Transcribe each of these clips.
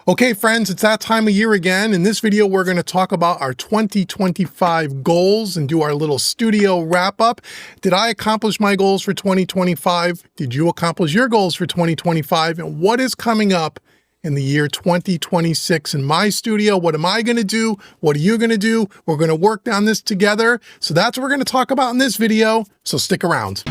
Okay, friends, it's that time of year again. In this video, we're going to talk about our 2025 goals and do our little studio wrap up. Did I accomplish my goals for 2025? Did you accomplish your goals for 2025? And what is coming up in the year 2026 in my studio? What am I going to do? What are you going to do? We're going to work on this together. So that's what we're going to talk about in this video. So stick around.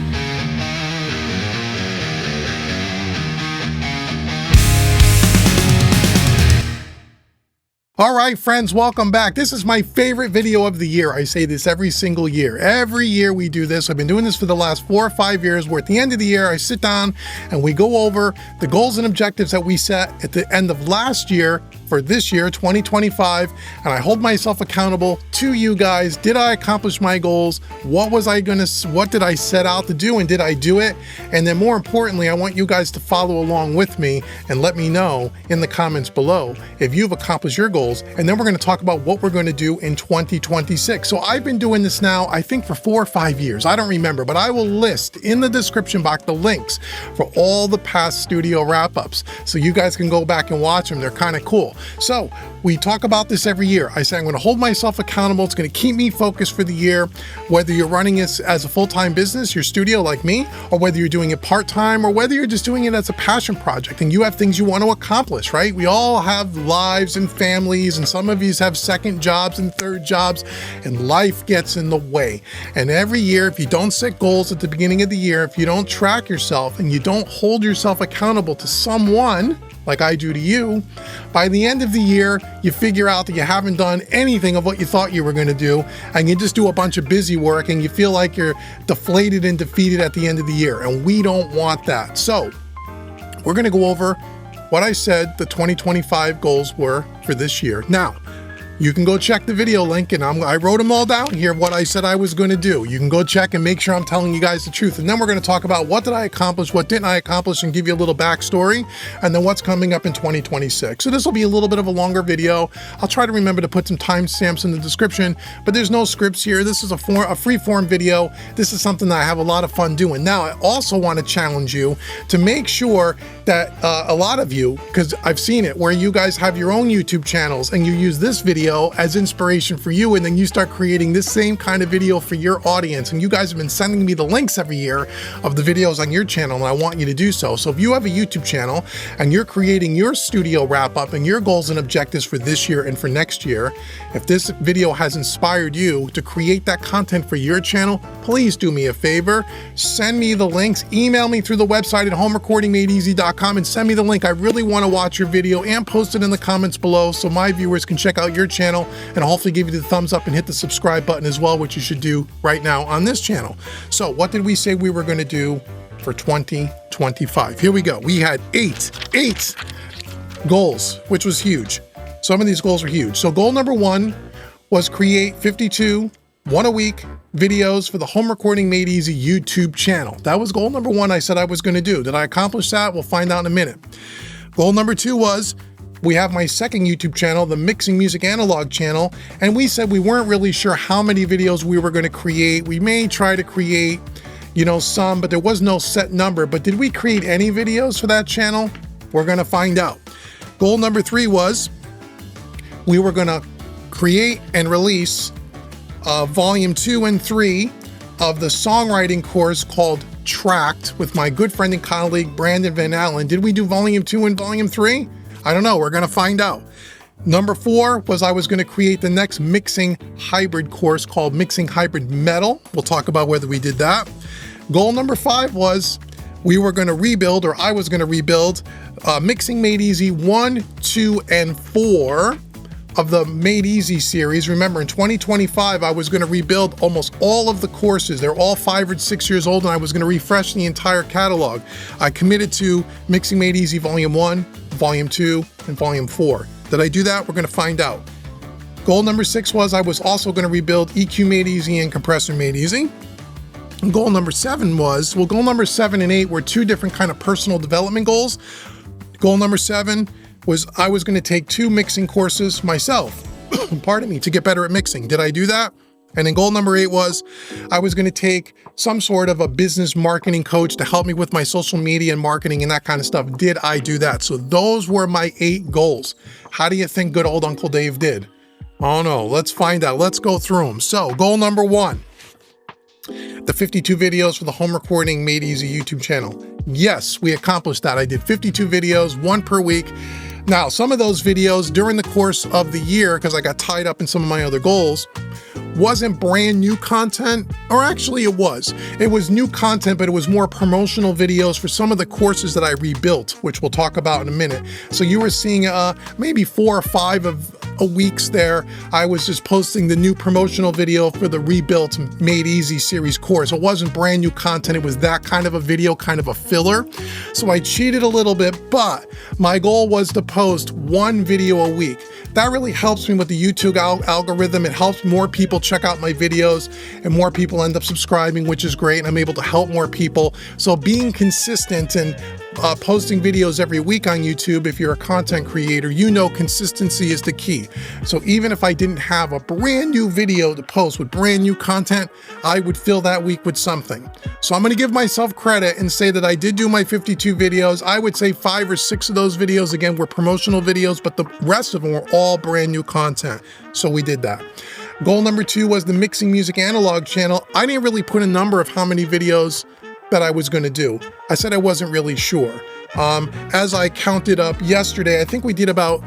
All right, friends, welcome back. This is my favorite video of the year. I say this every single year. Every year we do this. I've been doing this for the last 4 or 5 years, where at the end of the year, I sit down and we go over the goals and objectives that we set at the end of last year for this year, 2025, and I hold myself accountable to you guys. Did I accomplish my goals? What did I set out to do, and did I do it? And then more importantly, I want you guys to follow along with me and let me know in the comments below if you've accomplished your goals. And then we're going to talk about what we're going to do in 2026. So I've been doing this now, I think for 4 or 5 years. I don't remember, but I will list in the description box the links for all the past studio wrap-ups, so you guys can go back and watch them. They're kind of cool. So we talk about this every year. I say I'm going to hold myself accountable. It's going to keep me focused for the year, whether you're running this as a full-time business, your studio like me, or whether you're doing it part-time, or whether you're just doing it as a passion project and you have things you want to accomplish, right? We all have lives and families, and some of you have second jobs and third jobs, and life gets in the way. And every year, if you don't set goals at the beginning of the year, if you don't track yourself and you don't hold yourself accountable to someone, like I do to you, by the end of the year, you figure out that you haven't done anything of what you thought you were going to do, and you just do a bunch of busy work, and you feel like you're deflated and defeated at the end of the year, and we don't want that. So we're going to go over what I said the 2025 goals were for this year. Now, you can go check the video link, and I wrote them all down here, what I said I was going to do. You can go check and make sure I'm telling you guys the truth. And then we're going to talk about what did I accomplish, what didn't I accomplish, and give you a little backstory, and then what's coming up in 2026. So this will be a little bit of a longer video. I'll try to remember to put some timestamps in the description, but there's no scripts here. This is a free-form video. This is something that I have a lot of fun doing. Now, I also want to challenge you to make sure that a lot of you, because I've seen it, where you guys have your own YouTube channels and you use this video as inspiration for you, and then you start creating this same kind of video for your audience. And you guys have been sending me the links every year of the videos on your channel, and I want you to do so. So if you have a YouTube channel and you're creating your studio wrap-up and your goals and objectives for this year and for next year, if this video has inspired you to create that content for your channel, please do me a favor. Send me the links. Email me through the website at homerecordingmadeeasy.com and send me the link. I really want to watch your video, and post it in the comments below so my viewers can check out your channel and hopefully give you the thumbs up and hit the subscribe button as well, which you should do right now on this channel. So what did we say we were going to do for 2025? Here we go. We had eight goals, which was huge. Some of these goals were huge. So goal number 1 was create 52 one-a-week videos for the Home Recording Made Easy YouTube channel. That was goal number 1 I said I was going to do. Did I accomplish that? We'll find out in a minute. Goal number 2 was, we have my second YouTube channel, the Mixing Music Analog channel, and we said we weren't really sure how many videos we were going to create. We may try to create, some, but there was no set number. But did we create any videos for that channel? We're going to find out. Goal number 3 was, we were going to create and release volume 2 and 3 of the songwriting course called Tracked with my good friend and colleague, Brandon Van Allen. Did we do volume 2 and volume 3? I don't know. We're going to find out. Number 4 was I was going to create the next mixing hybrid course called Mixing Hybrid Metal. We'll talk about whether we did that. Goal number 5 was we were going to rebuild, or I was going to rebuild, Mixing Made Easy 1, 2, and 4 of the Made Easy series. Remember, in 2025, I was going to rebuild almost all of the courses. They're all 5 or 6 years old, and I was going to refresh the entire catalog. I committed to Mixing Made Easy Volume 1, Volume 2, and Volume 4. Did I do that? We're going to find out. Goal number 6 was I was also going to rebuild EQ Made Easy and Compressor Made Easy. And goal number 7 was, goal number 7 and 8 were 2 different kind of personal development goals. Goal number 7 was I was going to take 2 mixing courses myself, pardon me, to get better at mixing. Did I do that? And then goal number 8 was I was going to take some sort of a business marketing coach to help me with my social media and marketing and that kind of stuff. Did I do that? So those were my 8 goals. How do you think good old Uncle Dave did? Oh no, let's find out. Let's go through them. So goal number 1, the 52 videos for the home recording made easy YouTube channel. Yes, we accomplished that. I did 52 videos, 1 per week. Now, some of those videos during the course of the year, because I got tied up in some of my other goals, wasn't brand new content, or actually it was. It was new content, but it was more promotional videos for some of the courses that I rebuilt, which we'll talk about in a minute. So you were seeing maybe 4 or 5 of weeks there. I was just posting the new promotional video for the rebuilt Made Easy series course. It wasn't brand new content. It was that kind of a video, kind of a filler. So I cheated a little bit, but my goal was to post 1 video a week. That really helps me with the YouTube algorithm. It helps more people check out my videos and more people end up subscribing, which is great. And I'm able to help more people. So being consistent and posting videos every week on YouTube, if you're a content creator, you know consistency is the key. So even if I didn't have a brand new video to post with brand new content, I would fill that week with something. So I'm going to give myself credit and say that I did do my 52 videos. I would say 5 or 6 of those videos, again, were promotional videos, but the rest of them were all brand new content. So we did that. Goal number 2 was the Mixing Music Analog channel. I didn't really put a number of how many videos that I was going to do. I said I wasn't really sure. As I counted up yesterday, I think we did about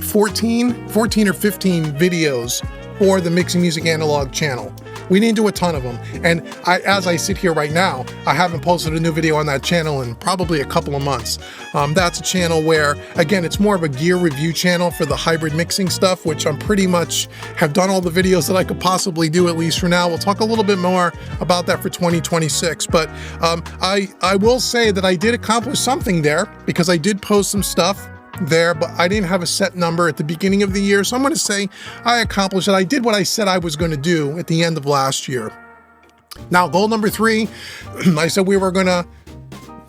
14 or 15 videos for the Mixing Music Analog channel. We didn't do a ton of them. And as I sit here right now, I haven't posted a new video on that channel in probably a couple of months. That's a channel where, again, it's more of a gear review channel for the hybrid mixing stuff, which I'm pretty much have done all the videos that I could possibly do, at least for now. We'll talk a little bit more about that for 2026. But I will say that I did accomplish something there because I did post some stuff there, but I didn't have a set number at the beginning of the year. So I'm going to say I accomplished it. I did what I said I was going to do at the end of last year. Now, goal number 3, I said we were going to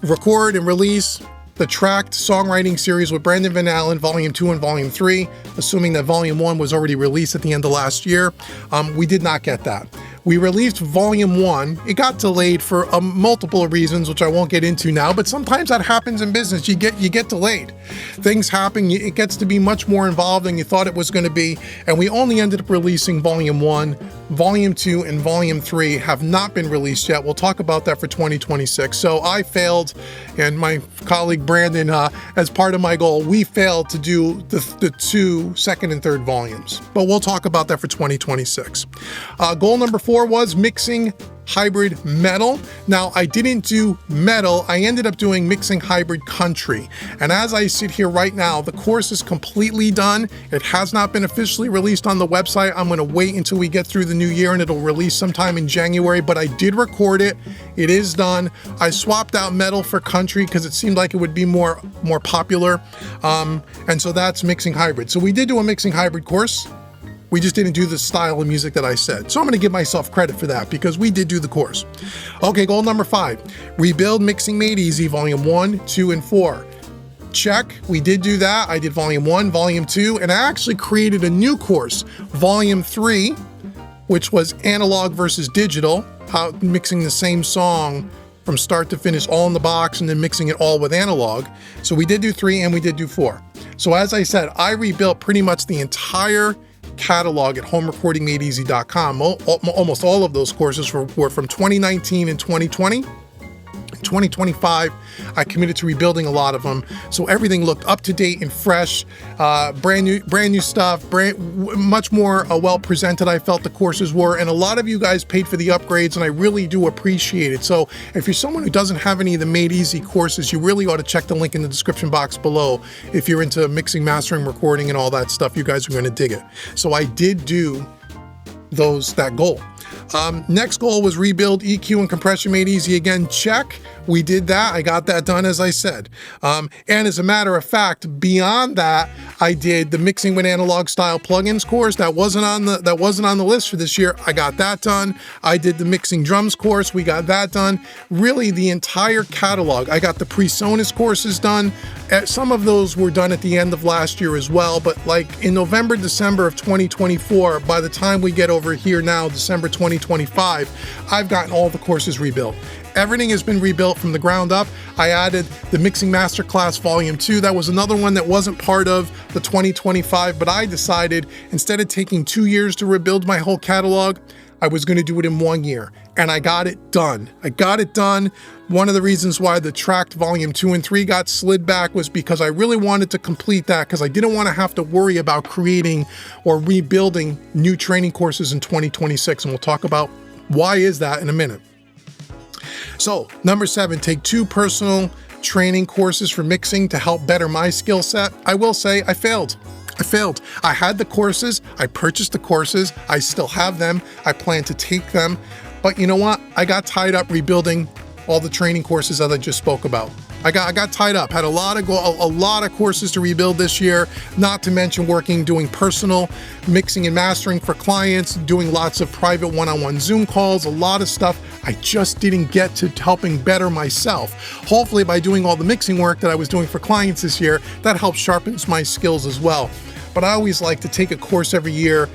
record and release the tracked songwriting series with Brandon Van Allen, Volume 2 and Volume 3, assuming that Volume 1 was already released at the end of last year. We did not get that. We released Volume 1. It got delayed for multiple reasons, which I won't get into now, but sometimes that happens in business. You get delayed. Things happen. It gets to be much more involved than you thought it was going to be, and we only ended up releasing Volume 1. Volume 2 and Volume 3 have not been released yet. We'll talk about that for 2026. So I failed, and my colleague Brandon, as part of my goal, we failed to do the 2 second and third volumes. But we'll talk about that for 2026. Goal number 4 was mixing hybrid metal. Now, I didn't do metal. I ended up doing mixing hybrid country. And as I sit here right now, the course is completely done. It has not been officially released on the website. I'm going to wait until we get through the new year and it'll release sometime in January, but I did record it. It is done. I swapped out metal for country because it seemed like it would be more popular. And so that's mixing hybrid. So we did do a mixing hybrid course. We just didn't do the style of music that I said. So I'm going to give myself credit for that because we did do the course. Okay, goal number 5, rebuild Mixing Made Easy, Volume 1, 2, and 4. Check, we did do that. I did Volume 1, Volume 2, and I actually created a new course, Volume 3, which was analog versus digital, how mixing the same song from start to finish all in the box and then mixing it all with analog. So we did do 3 and we did do 4. So as I said, I rebuilt pretty much the entire catalog at homerecordingmadeeasy.com. Almost all of those courses were from 2019 and 2020. In 2025, I committed to rebuilding a lot of them, so everything looked up to date and fresh, brand new stuff, much more well presented. I felt the courses were, and a lot of you guys paid for the upgrades, and I really do appreciate it. So if you're someone who doesn't have any of the Made Easy courses, you really ought to check the link in the description box below. If you're into mixing, mastering, recording, and all that stuff, you guys are going to dig it. So I did do that goal. Next goal was rebuild EQ and compression made easy again. Check. We did that. I got that done, as I said. And as a matter of fact, beyond that, I did the mixing with analog style plugins course. That wasn't on the list for this year. I got that done. I did the mixing drums course. We got that done. Really, the entire catalog. I got the PreSonus courses done. Some of those were done at the end of last year as well. But like in November, December of 2024, by the time we get over here now, December 2025, I've gotten all the courses rebuilt. Everything has been rebuilt from the ground up. I added the Mixing Masterclass Volume 2. That was another one that wasn't part of the 2025, but I decided instead of taking 2 years to rebuild my whole catalog, I was going to do it in 1 year. And I got it done. One of the reasons why the Tracked Volume 2 and 3 got slid back was because I really wanted to complete that because I didn't want to have to worry about creating or rebuilding new training courses in 2026. And we'll talk about why is that in a minute. So, number 7, take 2 personal training courses for mixing to help better my skill set. I will say I failed. I had the courses, I purchased the courses, I still have them, I plan to take them, but you know what? I got tied up rebuilding all the training courses that I just spoke about. I got tied up, had a lot of courses to rebuild this year, not to mention doing personal mixing and mastering for clients, doing lots of private one-on-one Zoom calls, a lot of stuff I just didn't get to helping better myself. Hopefully by doing all the mixing work that I was doing for clients this year, that helps sharpens my skills as well. But I always like to take a course every year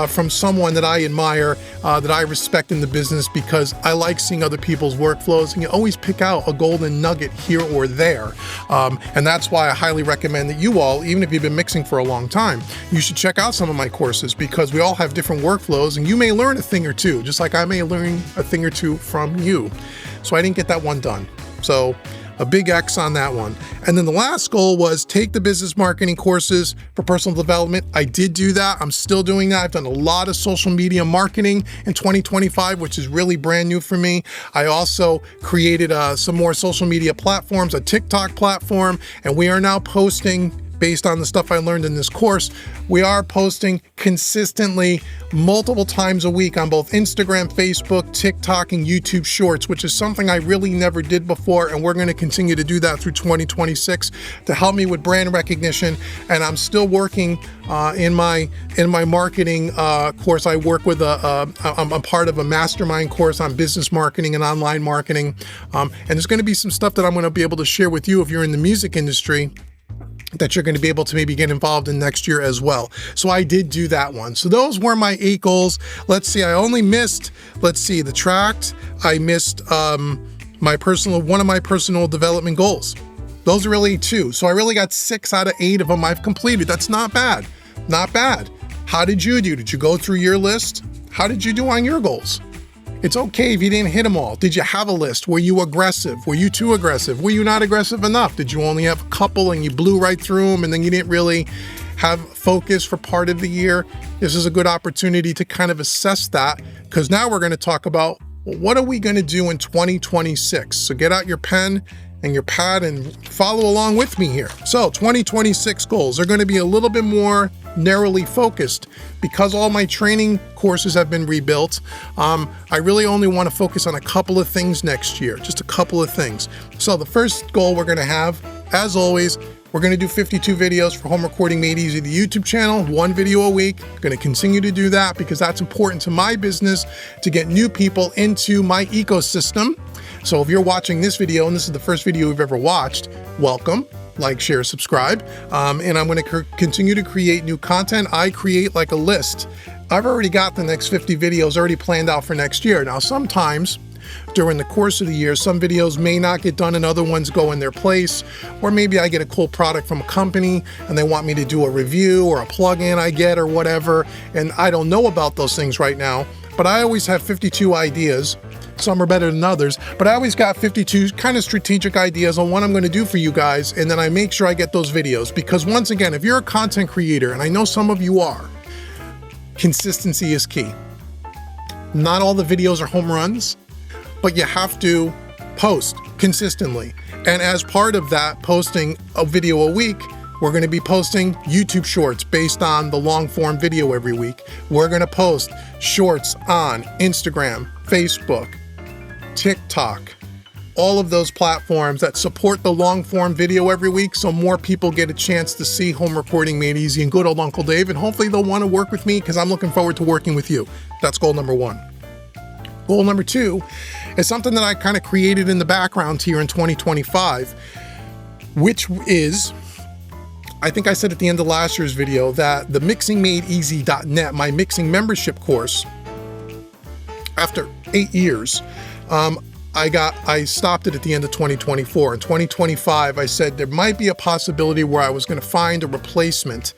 from someone that I admire, that I respect in the business, because I like seeing other people's workflows, and you always pick out a golden nugget here or there. And that's why I highly recommend that you all, even if you've been mixing for a long time, you should check out some of my courses, because we all have different workflows and you may learn a thing or two, just like I may learn a thing or two from you. So I didn't get that one done. So a big X on that one. And then the last goal was take the business marketing courses for personal development. I did do that. I'm still doing that. I've done a lot of social media marketing in 2025, which is really brand new for me. I also created some more social media platforms, a TikTok platform, and we are now posting, based on the stuff I learned in this course, we are posting consistently multiple times a week on both Instagram, Facebook, TikTok, and YouTube Shorts, which is something I really never did before, and we're going to continue to do that through 2026 to help me with brand recognition. And I'm still working in my marketing course. I work with I'm a part of a mastermind course on business marketing and online marketing, and there's going to be some stuff that I'm going to be able to share with you if you're in the music industry, that you're going to be able to maybe get involved in next year as well. So I did do that one. So those were my 8 goals. Let's see, I only missed, the Tracked. I missed one of my personal development goals. Those are really 2. So I really got 6 out of 8 of them I've completed. That's not bad. Not bad. How did you do? Did you go through your list? How did you do on your goals? It's okay if you didn't hit them all. Did you have a list? Were you aggressive? Were you too aggressive? Were you not aggressive enough? Did you only have a couple and you blew right through them and then you didn't really have focus for part of the year? This is a good opportunity to kind of assess that, because now we're going to talk about, well, what are we going to do in 2026? So get out your pen and your pad and follow along with me here. So 2026 goals are going to be a little bit more narrowly focused, because all my training courses have been rebuilt. I really only want to focus on a couple of things next year, just a couple of things. So the first goal we're going to have, as always, we're going to do 52 videos for Home Recording Made Easy, the YouTube channel, 1 video a week. I'm going to continue to do that because that's important to my business, to get new people into my ecosystem. So if you're watching this video and this is the first video you've ever watched, welcome. Like, share, subscribe, and I'm going to continue to create new content. I create like a list. I've already got the next 50 videos already planned out for next year. Now, sometimes during the course of the year, some videos may not get done and other ones go in their place, or maybe I get a cool product from a company and they want me to do a review or a plugin I get or whatever, and I don't know about those things right now, but I always have 52 ideas. Some are better than others, but I always got 52 kind of strategic ideas on what I'm going to do for you guys, and then I make sure I get those videos, because once again, if you're a content creator, and I know some of you are, consistency is key. Not all the videos are home runs, but you have to post consistently. And as part of that, posting a video a week, We're going to be posting YouTube shorts based on the long form video every week. We're going to post shorts on Instagram, Facebook, TikTok, all of those platforms that support the long form video every week, so more people get a chance to see Home Recording Made Easy and good old Uncle Dave, and hopefully they'll want to work with me because I'm looking forward to working with you. That's goal number 1. Goal number 2 is something that I kind of created in the background here in 2025, which is, I think I said at the end of last year's video that the mixingmadeeasy.net, my mixing membership course, after 8 years, I stopped it at the end of 2024. In 2025, I said there might be a possibility where I was going to find a replacement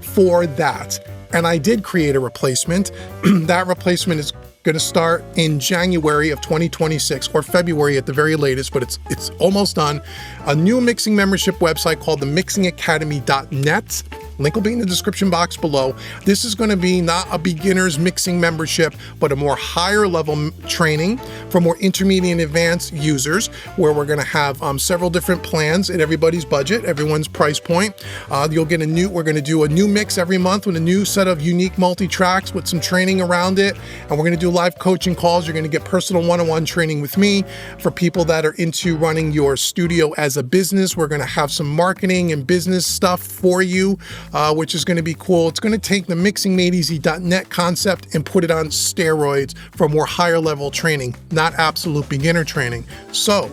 for that. And I did create a replacement. That replacement is going to start in January of 2026 or February at the very latest, but it's almost done. A new mixing membership website called the mixingacademy.net. Link will be in the description box below. This is going to be not a beginner's mixing membership, but a more higher level training for more intermediate and advanced users, where we're going to have several different plans at everybody's budget, everyone's price point. We're going to do a new mix every month with a new set of unique multi-tracks with some training around it. And we're going to do live coaching calls. You're going to get personal one-on-one training with me for people that are into running your studio as a business. We're going to have some marketing and business stuff for you, which is going to be cool. It's going to take the mixingmadeeasy.net concept and put it on steroids for more higher level training, not absolute beginner training. So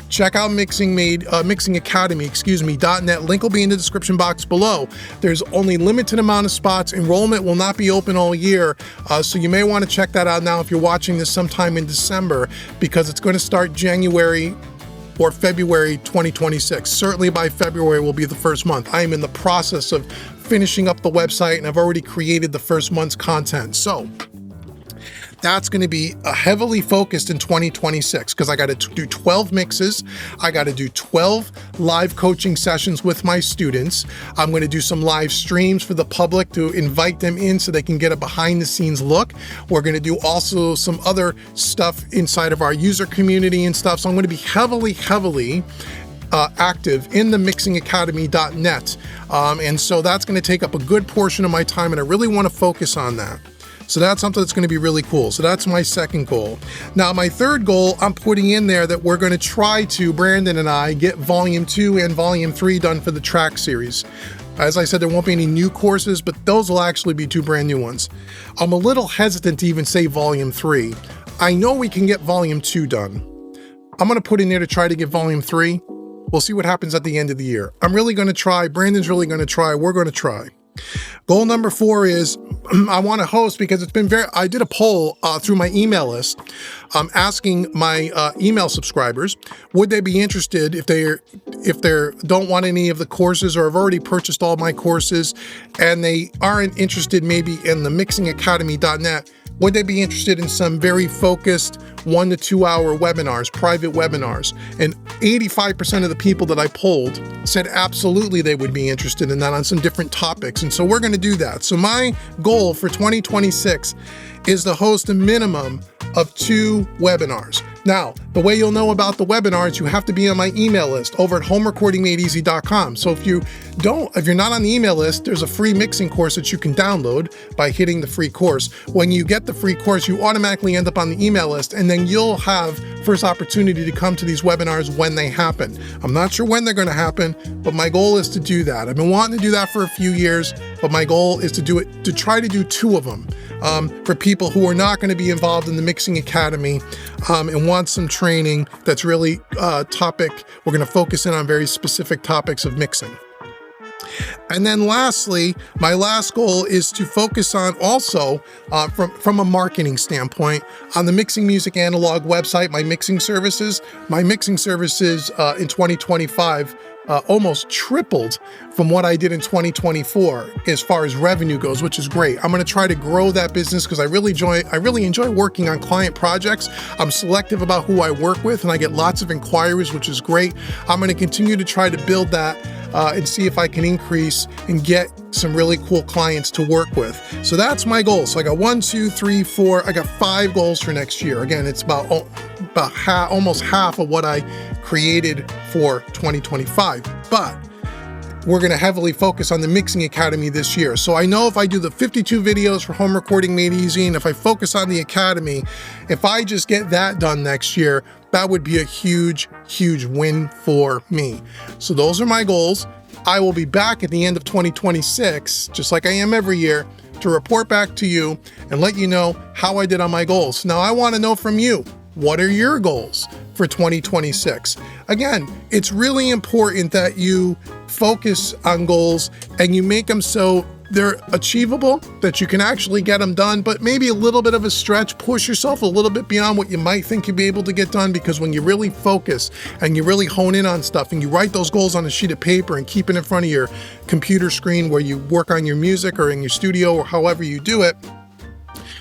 check out mixingacademy.net. Link will be in the description box below. There's only limited amount of spots. Enrollment will not be open all year, so you may want to check that out now if you're watching this sometime in December, because it's going to start January or February 2026. Certainly by February will be the first month. I am in the process of finishing up the website, and I've already created the first month's content. So that's going to be heavily focused in 2026 because I got to do 12 mixes. I got to do 12 live coaching sessions with my students. I'm going to do some live streams for the public to invite them in so they can get a behind the scenes look. We're going to do also some other stuff inside of our user community and stuff. So I'm going to be heavily active in the mixingacademy.net. And so that's going to take up a good portion of my time, and I really want to focus on that. So that's something that's going to be really cool. So that's my second goal. Now, my third goal, I'm putting in there that we're going to try to, Brandon and I, get Volume 2 and Volume 3 done for the track series. As I said, there won't be any new courses, but those will actually be 2 brand new ones. I'm a little hesitant to even say Volume 3. I know we can get Volume 2 done. I'm going to put in there to try to get Volume 3. We'll see what happens at the end of the year. I'm really going to try. Brandon's really going to try. We're going to try. Goal number 4 is I want to host, because it's been I did a poll through my email list asking my email subscribers, would they be interested if they don't want any of the courses or have already purchased all my courses and they aren't interested maybe in the mixingacademy.net, would they be interested in some very focused 1 to 2 hour webinars, private webinars? And 85% of the people that I polled said absolutely they would be interested in that on some different topics. And so we're going to do that. So my goal for 2026 is to host a minimum of 2 webinars. Now, the way you'll know about the webinars, you have to be on my email list over at homerecordingmadeeasy.com. So if you're not on the email list, there's a free mixing course that you can download by hitting the free course. When you get the free course, you automatically end up on the email list, and then you'll have first opportunity to come to these webinars when they happen. I'm not sure when they're going to happen, but my goal is to do that. I've been wanting to do that for a few years, but my goal is to try to do 2 of them for people who are not going to be involved in the Mixing Academy and want some training that's really topic. We're going to focus in on very specific topics of mixing. And then lastly, my last goal is to focus on also, from a marketing standpoint, on the Mixing Music Analog website, my mixing services. My mixing services in 2025 almost tripled from what I did in 2024 as far as revenue goes, which is great. I'm going to try to grow that business because I really enjoy working on client projects. I'm selective about who I work with, and I get lots of inquiries, which is great. I'm going to continue to try to build that and see if I can increase and get some really cool clients to work with. So that's my goal. So I got 1, 2, 3, 4. I got 5 goals for next year. Again, it's almost half of what I created for 2025. But we're going to heavily focus on the Mixing Academy this year. So I know if I do the 52 videos for Home Recording Made Easy, and if I focus on the Academy, if I just get that done next year, that would be a huge, huge win for me. So those are my goals. I will be back at the end of 2026, just like I am every year, to report back to you and let you know how I did on my goals. Now, I want to know from you, what are your goals for 2026? Again, it's really important that you focus on goals and you make them so they're achievable, that you can actually get them done, but maybe a little bit of a stretch. Push yourself a little bit beyond what you might think you'll be able to get done, because when you really focus and you really hone in on stuff and you write those goals on a sheet of paper and keep it in front of your computer screen where you work on your music or in your studio or however you do it,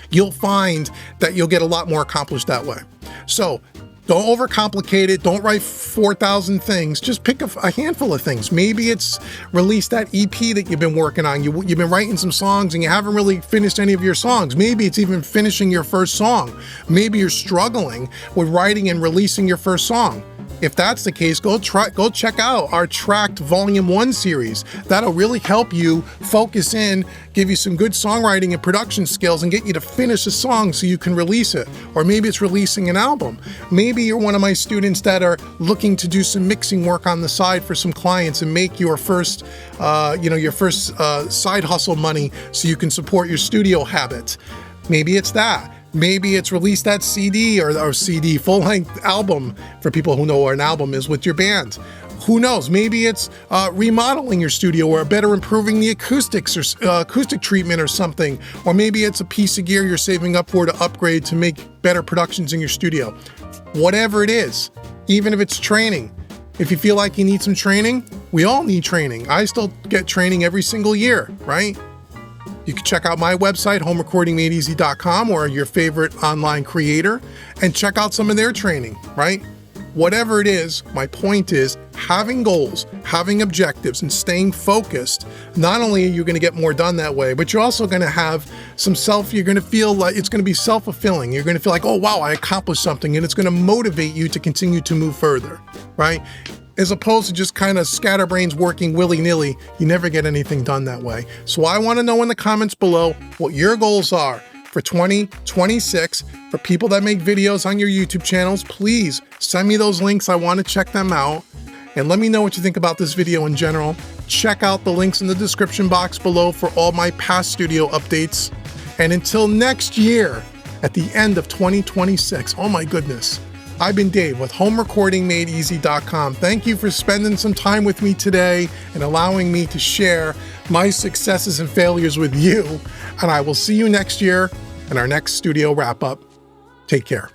you'll find that you'll get a lot more accomplished that way. So don't overcomplicate it. Don't write 4,000 things. Just pick a handful of things. Maybe it's release that EP that you've been working on. You've been writing some songs and you haven't really finished any of your songs. Maybe it's even finishing your first song. Maybe you're struggling with writing and releasing your first song. If that's the case, go check out our Tracked Volume 1 series. That'll really help you focus in, give you some good songwriting and production skills, and get you to finish a song so you can release it. Or maybe it's releasing an album. Maybe you're one of my students that are looking to do some mixing work on the side for some clients and make your first side hustle money so you can support your studio habit. Maybe it's that. Maybe it's release that CD or CD full-length album, for people who know what an album is, with your band. Who knows? Maybe it's remodeling your studio or better improving the acoustics or acoustic treatment or something. Or maybe it's a piece of gear you're saving up for to upgrade to make better productions in your studio. Whatever it is, even if it's training. If you feel like you need some training, we all need training. I still get training every single year, right? You can check out my website, homerecordingmadeeasy.com, or your favorite online creator, and check out some of their training, right? Whatever it is, my point is having goals, having objectives, and staying focused. Not only are you going to get more done that way, but you're also going to have you're going to feel like it's going to be self-fulfilling. You're going to feel like, oh, wow, I accomplished something, and it's going to motivate you to continue to move further, right? As opposed to just kind of scatterbrains working willy-nilly. You never get anything done that way. So I want to know in the comments below what your goals are for 2026. For people that make videos on your YouTube channels, please send me those links. I want to check them out. And let me know what you think about this video in general. Check out the links in the description box below for all my past studio updates. And until next year, at the end of 2026, oh my goodness, I've been Dave with homerecordingmadeeasy.com. Thank you for spending some time with me today and allowing me to share my successes and failures with you. And I will see you next year in our next studio wrap-up. Take care.